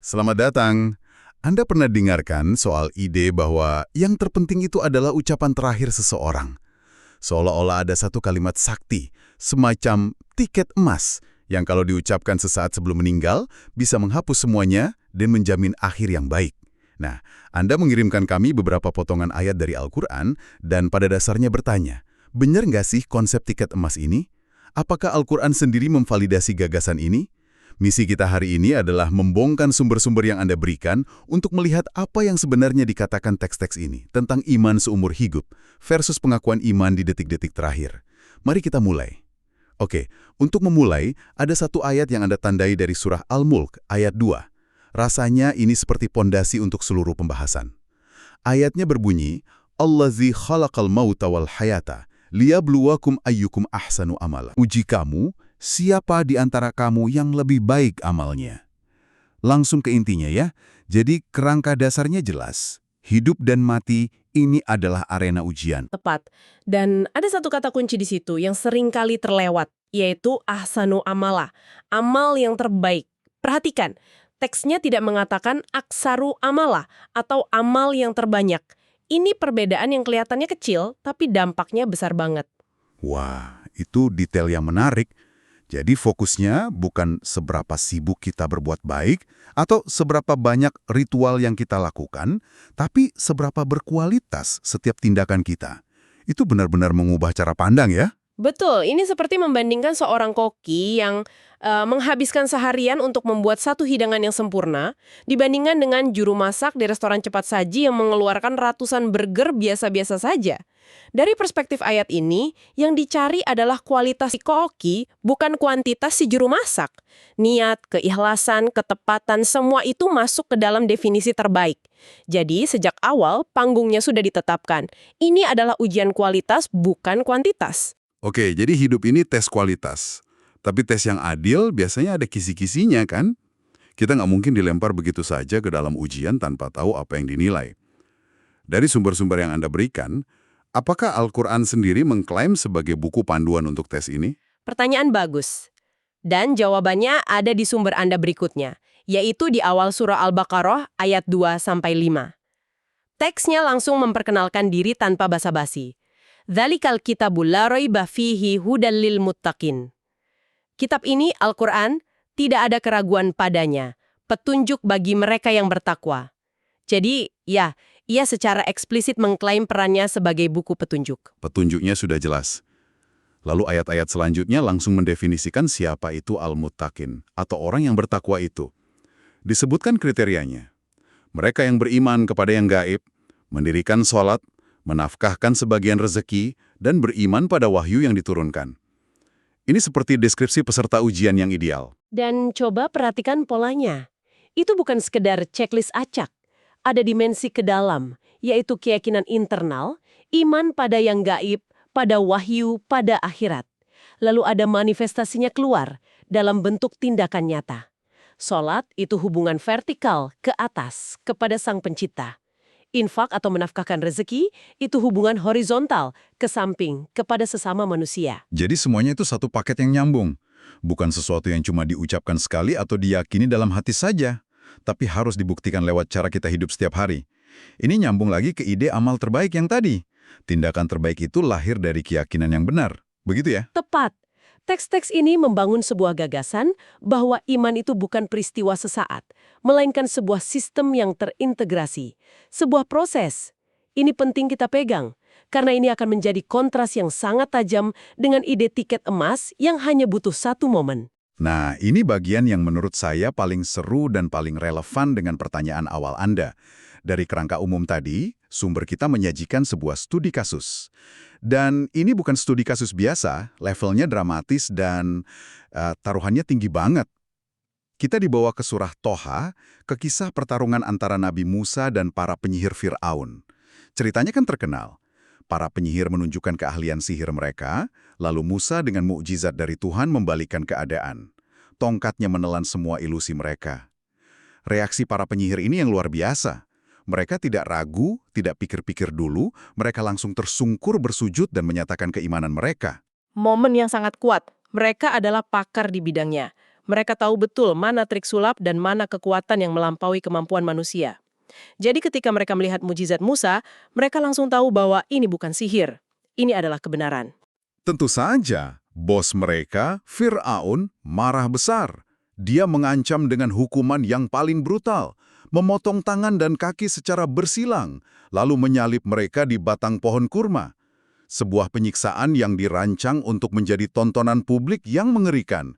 Selamat datang. Anda pernah dengarkan soal ide bahwa yang terpenting itu adalah ucapan terakhir seseorang? Seolah-olah ada satu kalimat sakti, semacam tiket emas, yang kalau diucapkan sesaat sebelum meninggal, bisa menghapus semuanya dan menjamin akhir yang baik. Nah, Anda mengirimkan kami beberapa potongan ayat dari Al-Quran dan pada dasarnya bertanya, benar nggak sih konsep tiket emas ini? Apakah Al-Quran sendiri memvalidasi gagasan ini? Misi kita hari ini adalah membongkar sumber-sumber yang Anda berikan untuk melihat apa yang sebenarnya dikatakan teks-teks ini tentang iman seumur hidup versus pengakuan iman di detik-detik terakhir. Mari kita mulai. Oke, untuk memulai, ada satu ayat yang Anda tandai dari surah Al-Mulk, ayat 2. Rasanya ini seperti pondasi untuk seluruh pembahasan. Ayatnya berbunyi, Allazi khalaqal mauta wal hayata, liyabluwakum ayyukum ahsanu amala. Uji kamu, siapa di antara kamu yang lebih baik amalnya? Langsung ke intinya ya. Jadi kerangka dasarnya jelas. Hidup dan mati ini adalah arena ujian. Tepat. Dan ada satu kata kunci di situ yang sering kali terlewat, yaitu ahsanu amala, amal yang terbaik. Perhatikan, teksnya tidak mengatakan aksaru amala atau amal yang terbanyak. Ini perbedaan yang kelihatannya kecil, tapi dampaknya besar banget. Wah, itu detail yang menarik. Jadi fokusnya bukan seberapa sibuk kita berbuat baik atau seberapa banyak ritual yang kita lakukan, tapi seberapa berkualitas setiap tindakan kita. Itu benar-benar mengubah cara pandang ya. Betul, ini seperti membandingkan seorang koki yang menghabiskan seharian untuk membuat satu hidangan yang sempurna dibandingkan dengan juru masak di restoran cepat saji yang mengeluarkan ratusan burger biasa-biasa saja. Dari perspektif ayat ini, yang dicari adalah kualitas si koki, bukan kuantitas si juru masak. Niat, keikhlasan, ketepatan, semua itu masuk ke dalam definisi terbaik. Jadi, sejak awal, panggungnya sudah ditetapkan. Ini adalah ujian kualitas, bukan kuantitas. Oke, jadi hidup ini tes kualitas. Tapi tes yang adil biasanya ada kisi-kisinya kan? Kita nggak mungkin dilempar begitu saja ke dalam ujian tanpa tahu apa yang dinilai. Dari sumber-sumber yang Anda berikan, apakah Al-Quran sendiri mengklaim sebagai buku panduan untuk tes ini? Pertanyaan bagus. Dan jawabannya ada di sumber Anda berikutnya, yaitu di awal surah Al-Baqarah ayat 2-5. Teksnya langsung memperkenalkan diri tanpa basa-basi. Dzalikal kitabul la raiba fihi hudal lil muttaqin. Kitab ini, Al-Quran, tidak ada keraguan padanya, petunjuk bagi mereka yang bertakwa. Jadi, ya, ia secara eksplisit mengklaim perannya sebagai buku petunjuk. Petunjuknya sudah jelas. Lalu ayat-ayat selanjutnya langsung mendefinisikan siapa itu al-muttaqin, atau orang yang bertakwa itu. Disebutkan kriterianya. Mereka yang beriman kepada yang gaib, mendirikan sholat, menafkahkan sebagian rezeki, dan beriman pada wahyu yang diturunkan. Ini seperti deskripsi peserta ujian yang ideal. Dan coba perhatikan polanya. Itu bukan sekedar checklist acak. Ada dimensi ke dalam, yaitu keyakinan internal, iman pada yang gaib, pada wahyu, pada akhirat. Lalu ada manifestasinya keluar dalam bentuk tindakan nyata. Sholat itu hubungan vertikal ke atas kepada Sang Pencipta. Infak atau menafkahkan rezeki itu hubungan horizontal ke samping kepada sesama manusia. Jadi semuanya itu satu paket yang nyambung. Bukan sesuatu yang cuma diucapkan sekali atau diyakini dalam hati saja, tapi harus dibuktikan lewat cara kita hidup setiap hari. Ini nyambung lagi ke ide amal terbaik yang tadi. Tindakan terbaik itu lahir dari keyakinan yang benar. Begitu ya? Tepat. Teks-teks ini membangun sebuah gagasan bahwa iman itu bukan peristiwa sesaat, melainkan sebuah sistem yang terintegrasi, sebuah proses. Ini penting kita pegang, karena ini akan menjadi kontras yang sangat tajam dengan ide tiket emas yang hanya butuh satu momen. Nah, ini bagian yang menurut saya paling seru dan paling relevan dengan pertanyaan awal Anda. Dari kerangka umum tadi, sumber kita menyajikan sebuah studi kasus. Dan ini bukan studi kasus biasa, levelnya dramatis dan taruhannya tinggi banget. Kita dibawa ke surah Toha, ke kisah pertarungan antara Nabi Musa dan para penyihir Fir'aun. Ceritanya kan terkenal. Para penyihir menunjukkan keahlian sihir mereka, lalu Musa dengan mukjizat dari Tuhan membalikkan keadaan. Tongkatnya menelan semua ilusi mereka. Reaksi para penyihir ini yang luar biasa. Mereka tidak ragu, tidak pikir-pikir dulu, mereka langsung tersungkur bersujud dan menyatakan keimanan mereka. Momen yang sangat kuat. Mereka adalah pakar di bidangnya. Mereka tahu betul mana trik sulap dan mana kekuatan yang melampaui kemampuan manusia. Jadi ketika mereka melihat mujizat Musa, mereka langsung tahu bahwa ini bukan sihir. Ini adalah kebenaran. Tentu saja, bos mereka, Fir'aun, marah besar. Dia mengancam dengan hukuman yang paling brutal, memotong tangan dan kaki secara bersilang, lalu menyalip mereka di batang pohon kurma. Sebuah penyiksaan yang dirancang untuk menjadi tontonan publik yang mengerikan.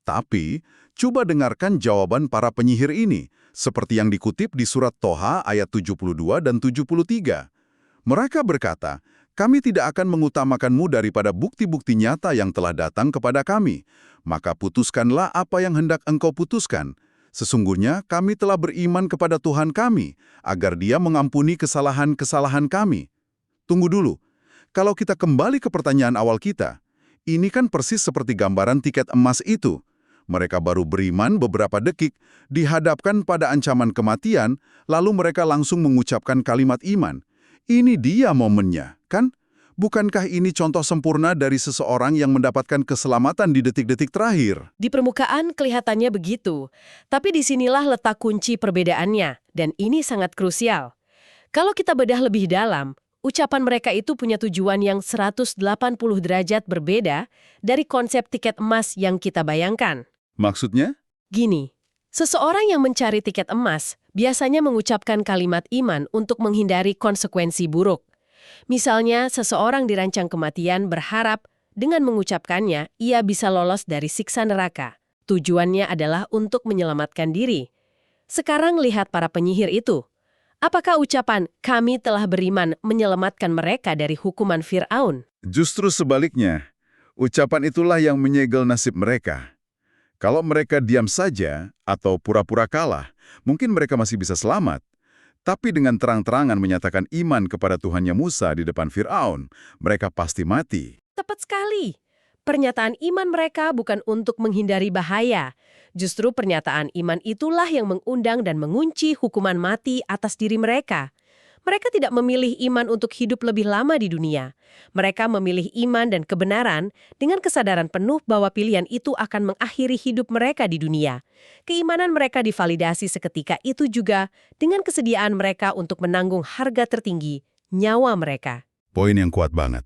Tapi, coba dengarkan jawaban para penyihir ini, seperti yang dikutip di surat Toha ayat 72 dan 73. Mereka berkata, "Kami tidak akan mengutamakanmu daripada bukti-bukti nyata yang telah datang kepada kami. Maka putuskanlah apa yang hendak engkau putuskan. Sesungguhnya kami telah beriman kepada Tuhan kami, agar Dia mengampuni kesalahan-kesalahan kami." Tunggu dulu, kalau kita kembali ke pertanyaan awal kita, ini kan persis seperti gambaran tiket emas itu. Mereka baru beriman beberapa detik, dihadapkan pada ancaman kematian, lalu mereka langsung mengucapkan kalimat iman. Ini dia momennya, kan? Bukankah ini contoh sempurna dari seseorang yang mendapatkan keselamatan di detik-detik terakhir? Di permukaan kelihatannya begitu, tapi disinilah letak kunci perbedaannya, dan ini sangat krusial. Kalau kita bedah lebih dalam, ucapan mereka itu punya tujuan yang 180 derajat berbeda dari konsep tiket emas yang kita bayangkan. Maksudnya? Gini, seseorang yang mencari tiket emas biasanya mengucapkan kalimat iman untuk menghindari konsekuensi buruk. Misalnya, seseorang dirancang kematian berharap dengan mengucapkannya ia bisa lolos dari siksa neraka. Tujuannya adalah untuk menyelamatkan diri. Sekarang lihat para penyihir itu. Apakah ucapan "kami telah beriman" menyelamatkan mereka dari hukuman Fir'aun? Justru sebaliknya, ucapan itulah yang menyegel nasib mereka. Kalau mereka diam saja atau pura-pura kalah, mungkin mereka masih bisa selamat. Tapi dengan terang-terangan menyatakan iman kepada Tuhannya Musa di depan Fir'aun, mereka pasti mati. Tepat sekali. Pernyataan iman mereka bukan untuk menghindari bahaya. Justru pernyataan iman itulah yang mengundang dan mengunci hukuman mati atas diri mereka. Mereka tidak memilih iman untuk hidup lebih lama di dunia. Mereka memilih iman dan kebenaran dengan kesadaran penuh bahwa pilihan itu akan mengakhiri hidup mereka di dunia. Keimanan mereka divalidasi seketika itu juga dengan kesediaan mereka untuk menanggung harga tertinggi, nyawa mereka. Poin yang kuat banget.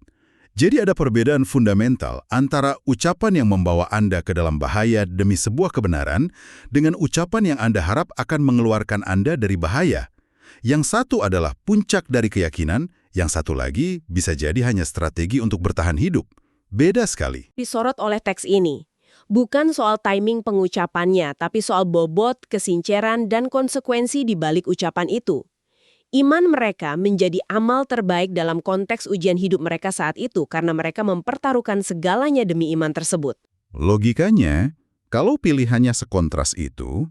Jadi ada perbedaan fundamental antara ucapan yang membawa Anda ke dalam bahaya demi sebuah kebenaran dengan ucapan yang Anda harap akan mengeluarkan Anda dari bahaya. Yang satu adalah puncak dari keyakinan, yang satu lagi bisa jadi hanya strategi untuk bertahan hidup. Beda sekali. Disorot oleh teks ini. Bukan soal timing pengucapannya, tapi soal bobot, kesinceran, dan konsekuensi di balik ucapan itu. Iman mereka menjadi amal terbaik dalam konteks ujian hidup mereka saat itu karena mereka mempertaruhkan segalanya demi iman tersebut. Logikanya, kalau pilihannya sekontras itu,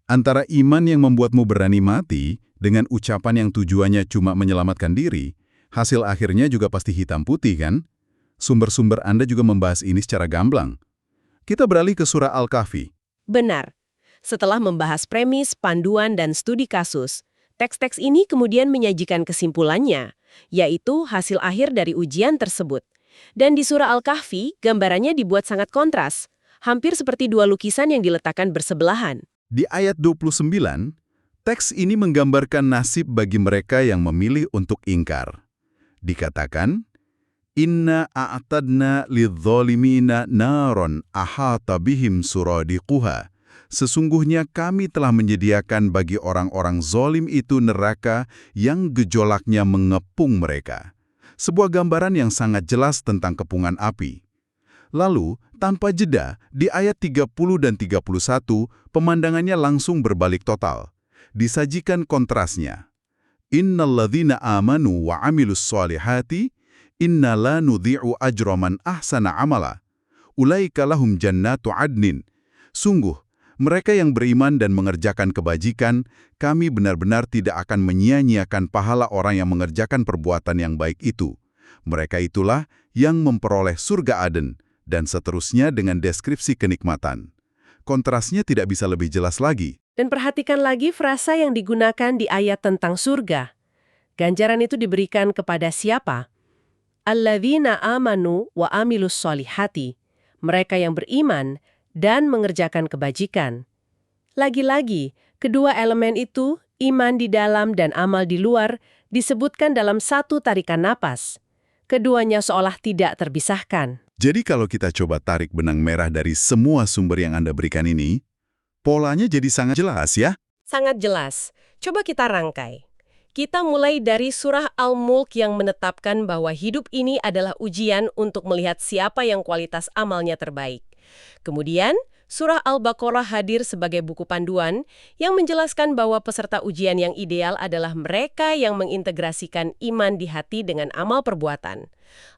antara iman yang membuatmu berani mati dengan ucapan yang tujuannya cuma menyelamatkan diri, hasil akhirnya juga pasti hitam putih kan? Sumber-sumber Anda juga membahas ini secara gamblang. Kita beralih ke surah Al-Kahfi. Benar. Setelah membahas premis, panduan, dan studi kasus, teks-teks ini kemudian menyajikan kesimpulannya, yaitu hasil akhir dari ujian tersebut. Dan di surah Al-Kahfi, gambarannya dibuat sangat kontras, hampir seperti dua lukisan yang diletakkan bersebelahan. Di ayat 29, teks ini menggambarkan nasib bagi mereka yang memilih untuk ingkar. Dikatakan, Inna a'tadna lidzolimina naron ahata bihim suradiquha. Sesungguhnya kami telah menyediakan bagi orang-orang zolim itu neraka yang gejolaknya mengepung mereka. Sebuah gambaran yang sangat jelas tentang kepungan api. Lalu, tanpa jeda, di ayat 30 dan 31, pemandangannya langsung berbalik total. Disajikan kontrasnya. Innalladzina amanu wa amilus solihati, inna la nudhi'u ajra man ahsana amala. Ulaika lahum jannatu adnin. Sungguh, mereka yang beriman dan mengerjakan kebajikan, kami benar-benar tidak akan menyia-nyiakan pahala orang yang mengerjakan perbuatan yang baik itu. Mereka itulah yang memperoleh surga Aden, dan seterusnya dengan deskripsi kenikmatan. Kontrasnya tidak bisa lebih jelas lagi. Dan perhatikan lagi frasa yang digunakan di ayat tentang surga. Ganjaran itu diberikan kepada siapa? Alladzina amanu wa amilus solihati. Mereka yang beriman dan mengerjakan kebajikan. Lagi-lagi, kedua elemen itu, iman di dalam dan amal di luar, disebutkan dalam satu tarikan napas. Keduanya seolah tidak terpisahkan. Jadi kalau kita coba tarik benang merah dari semua sumber yang Anda berikan ini, polanya jadi sangat jelas ya? Sangat jelas. Coba kita rangkai. Kita mulai dari surah Al-Mulk yang menetapkan bahwa hidup ini adalah ujian untuk melihat siapa yang kualitas amalnya terbaik. Kemudian, surah Al-Baqarah hadir sebagai buku panduan yang menjelaskan bahwa peserta ujian yang ideal adalah mereka yang mengintegrasikan iman di hati dengan amal perbuatan.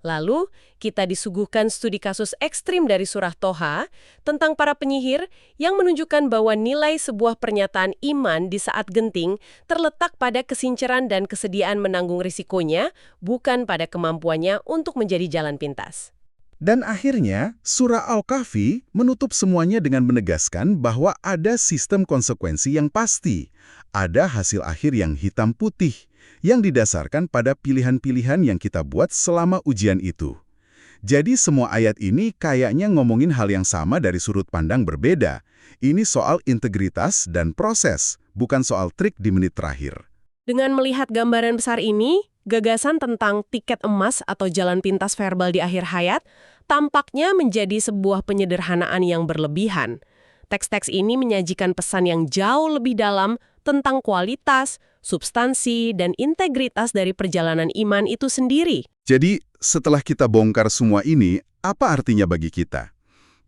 Lalu, kita disuguhkan studi kasus ekstrim dari surah Toha tentang para penyihir yang menunjukkan bahwa nilai sebuah pernyataan iman di saat genting terletak pada kesinceran dan kesediaan menanggung risikonya, bukan pada kemampuannya untuk menjadi jalan pintas. Dan akhirnya, surah Al-Kahfi menutup semuanya dengan menegaskan bahwa ada sistem konsekuensi yang pasti. Ada hasil akhir yang hitam putih, yang didasarkan pada pilihan-pilihan yang kita buat selama ujian itu. Jadi semua ayat ini kayaknya ngomongin hal yang sama dari sudut pandang berbeda. Ini soal integritas dan proses, bukan soal trik di menit terakhir. Dengan melihat gambaran besar ini, gagasan tentang tiket emas atau jalan pintas verbal di akhir hayat tampaknya menjadi sebuah penyederhanaan yang berlebihan. Teks-teks ini menyajikan pesan yang jauh lebih dalam tentang kualitas, substansi, dan integritas dari perjalanan iman itu sendiri. Jadi, setelah kita bongkar semua ini, apa artinya bagi kita?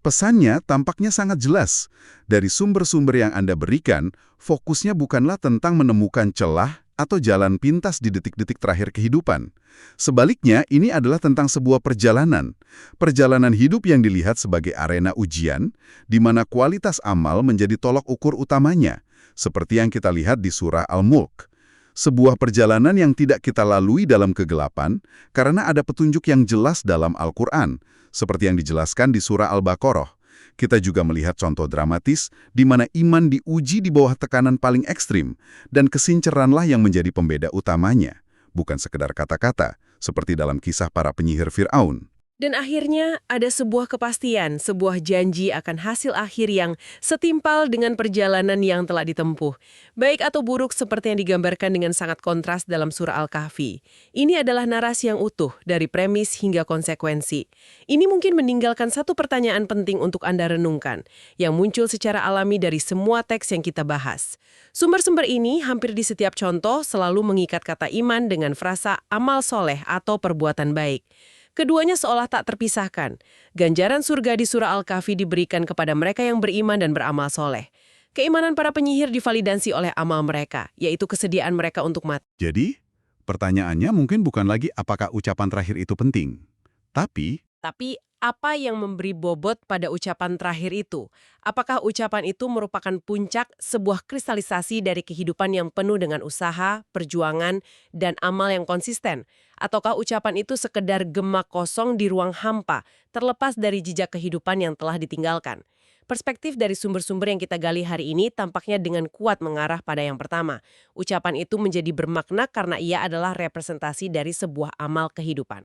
Pesannya tampaknya sangat jelas. Dari sumber-sumber yang Anda berikan, fokusnya bukanlah tentang menemukan celah atau jalan pintas di detik-detik terakhir kehidupan. Sebaliknya, ini adalah tentang sebuah perjalanan. Perjalanan hidup yang dilihat sebagai arena ujian, di mana kualitas amal menjadi tolok ukur utamanya, seperti yang kita lihat di surah Al-Mulk. Sebuah perjalanan yang tidak kita lalui dalam kegelapan, karena ada petunjuk yang jelas dalam Al-Quran, seperti yang dijelaskan di surah Al-Baqarah. Kita juga melihat contoh dramatis di mana iman diuji di bawah tekanan paling ekstrim, dan kesinceranlah yang menjadi pembeda utamanya, bukan sekedar kata-kata, seperti dalam kisah para penyihir Fir'aun. Dan akhirnya ada sebuah kepastian, sebuah janji akan hasil akhir yang setimpal dengan perjalanan yang telah ditempuh. Baik atau buruk seperti yang digambarkan dengan sangat kontras dalam surah Al-Kahfi. Ini adalah narasi yang utuh, dari premis hingga konsekuensi. Ini mungkin meninggalkan satu pertanyaan penting untuk Anda renungkan, yang muncul secara alami dari semua teks yang kita bahas. Sumber-sumber ini hampir di setiap contoh selalu mengikat kata iman dengan frasa amal soleh atau perbuatan baik. Keduanya seolah tak terpisahkan. Ganjaran surga di surah Al-Kahfi diberikan kepada mereka yang beriman dan beramal soleh. Keimanan para penyihir divalidasi oleh amal mereka, yaitu kesediaan mereka untuk mati. Jadi, pertanyaannya mungkin bukan lagi apakah ucapan terakhir itu penting. Tapi, apa yang memberi bobot pada ucapan terakhir itu? Apakah ucapan itu merupakan puncak sebuah kristalisasi dari kehidupan yang penuh dengan usaha, perjuangan, dan amal yang konsisten? Ataukah ucapan itu sekedar gema kosong di ruang hampa, terlepas dari jejak kehidupan yang telah ditinggalkan? Perspektif dari sumber-sumber yang kita gali hari ini tampaknya dengan kuat mengarah pada yang pertama. Ucapan itu menjadi bermakna karena ia adalah representasi dari sebuah amal kehidupan.